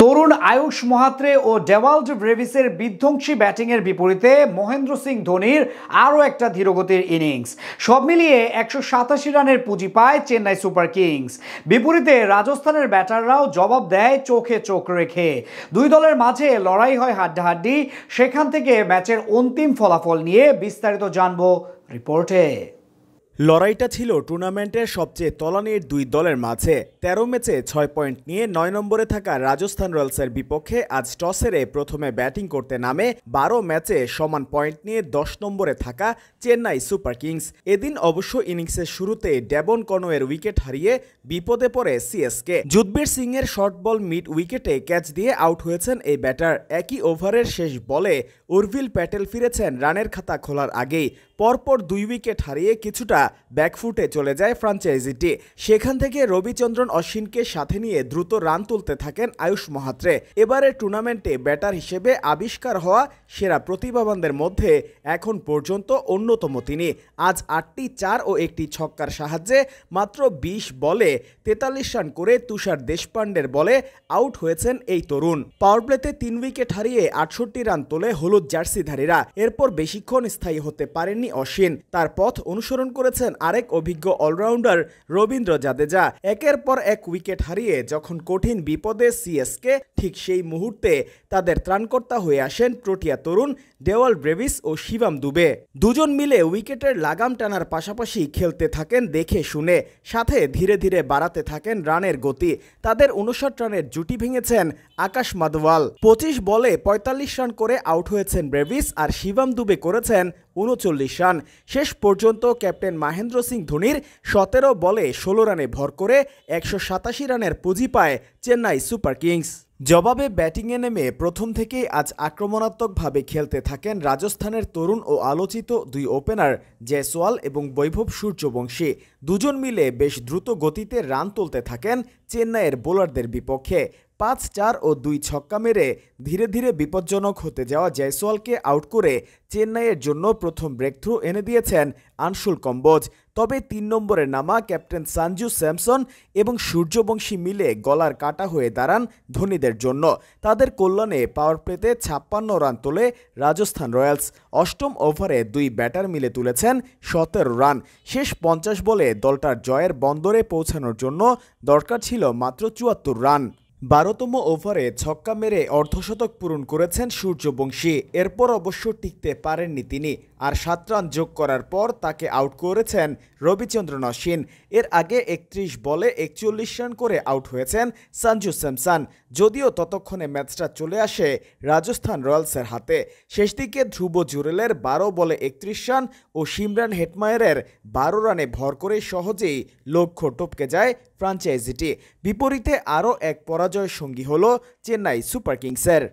তরুণ আয়ুষ মাহাত্রে ও Dewald ব্রেভিসের বিধ্বংসী ব্যাটিংয়ের বিপরীতে মহেন্দ্র সিং ধোনির আরও একটা ধীরগতির ইনিংস। সব মিলিয়ে 187 রানের পুঁজি পায় চেন্নাই সুপার কিংস। বিপরীতে রাজস্থানের ব্যাটাররাও জবাব দেয় চোখে চোখ রেখে। দুই দলের মাঝে লড়াই হয় হাড্ডাহাড্ডি। সেখান থেকে ম্যাচের অন্তিম ফলাফল নিয়ে বিস্তারিত জানবো রিপোর্টে। লড়াইটা ছিল টুর্নামেন্টের সবচেয়ে তলানির দুই দলের মাঝে। 13 ম্যাচে 6 পয়েন্ট নিয়ে 9 নম্বরে থাকা রাজস্থান রয়্যালসের বিপক্ষে আজ টস হেরে প্রথমে ব্যাটিং করতে নামে 12 ম্যাচে সমান পয়েন্ট নিয়ে 10 নম্বরে থাকা চেন্নাই সুপার কিংস। এদিন অবশ্য ইনিংসের শুরুতে ডেভন কনওয়ের উইকেট হারিয়ে বিপদে পড়ে সিএসকে। যুধবীর সিংয়ের শর্ট বল মিড উইকেটে ক্যাচ দিয়ে আউট হয়েছেন এই ব্যাটার। একই ওভারের শেষ বলে উর্ভিল প্যাটেল ফিরেছেন রানের খাতা খোলার আগেই। পরপর 2 উইকেট হারিয়ে কিছুটা ব্যাকফুটে চলে যায় ফ্র্যাঞ্চাইজিটি। সেখান থেকে রবিচন্দ্রন অশ্বিনকে সাথে নিয়ে দ্রুত রান তুলতে থাকেন আয়ুষ মাহাত্রে। এবারের টুর্নামেন্টে ব্যাটার হিসেবে আবিষ্কার হওয়া সেরা প্রতিভাবানদের মধ্যে এখন পর্যন্ত অন্যতম তিনি। আজ 8টি 4 ও একটি ছক্কার সাহায্যে মাত্র 20 বলে 43 রান করে তুষার দেশপান্ডের বলে আউট হয়েছেন এই তরুণ। পাওয়ার প্লেতে 3 উইকেট হারিয়ে 68 রান তোলে হলুদ জার্সিধারীরা। এরপর বেশিক্ষণ স্থায়ী হতে পারেননি অশ্বিন। তার পথ অনুসরণ করেছেন আরেক অভিজ্ঞ অলরাউন্ডার রবীন্দ্র জাদেজা। একের পর এক উইকেট হারিয়ে যখন কঠিন বিপদে সিএসকে, ঠিক সেই মুহূর্তে তাদের ত্রাণকর্তা হয়ে আসেন প্রোটিয়া তরুণ ডেভাল্ড ব্রেভিস ও শিবম দুবে। দুজন মিলে উইকেটের লাগাম টানার পাশাপাশি খেলতে থাকেন দেখে শুনে, সাথে ধীরে ধীরে বাড়াতে থাকেন রানের গতি। তাদের 59 রানের জুটি ভেঙেছেন আকাশ মাদওয়াল। 25 বলে 45 রান করে আউট হয়েছেন ব্রেভিস, আর শিবম দুবে করেছেন 39 রান। শেষ পর্যন্ত ক্যাপ্টেন মহেন্দ্র সিং ধোনির 17 বলে 16 রানে ভর করে 187 রানের পুঁজি পায় চেন্নাই সুপার কিংস। জবাবে ব্যাটিংয়ে নেমে প্রথম থেকেই আজ আক্রমণাত্মকভাবে খেলতে থাকেন রাজস্থানের তরুণ ও আলোচিত দুই ওপেনার জয়সওয়াল এবং বৈভব সূর্যবংশী। দুজন মিলে বেশ দ্রুত গতিতে রান তুলতে থাকেন চেন্নাইয়ের বোলারদের বিপক্ষে। 5 4 ও 2 ছক্কা মেরে ধীরে ধীরে বিপজ্জনক হতে যাওয়া জয়সওয়ালকে আউট করে চেন্নাইয়ের জন্য প্রথম ব্রেকথ্রু এনে দিয়েছেন আনসুল কম্বোজ। তবে 3 নম্বরে নামা ক্যাপ্টেন সঞ্জু স্যামসন এবং সূর্যবংশী মিলে গলার কাটা হয়ে দাঁড়ান ধোনিদের জন্য। তাদের কল্যাণে পাওয়ার প্লেতে 56 রান তোলে রাজস্থান রয়্যালস। অষ্টম ওভারে 2 ব্যাটার মিলে তুলেছেন 17 রান। শেষ 50 বলে দলটার জয়ের বন্দরে পৌঁছানোর জন্য দরকার ছিল মাত্র 74 রান। 12তম ওভারে ছক্কা মেরে অর্ধশতক পূরণ করেছেন সূর্যবংশী। এরপর অবশ্য টিকতে পারেননি তিনি, আর 7 রান যোগ করার পর তাকে আউট করেছেন রবিচন্দ্রন অশ্বিন। এর আগে 31 বলে 41 রান করে আউট হয়েছেন সঞ্জু স্যামসন। যদিও ততক্ষণে ম্যাচটা চলে আসে রাজস্থান রয়্যালসের হাতে। শেষ দিকে ধ্রুব জুরেলের 12 বলে 31 রান ও সিমরান হেটমায়ারের 12 রানে ভর করে সহজেই লক্ষ্য টপকে যায় ফ্র্যাঞ্চাইজিটি। বিপরীতে আরও এক পরাজয় সঙ্গী হল চেন্নাই সুপার কিংসের।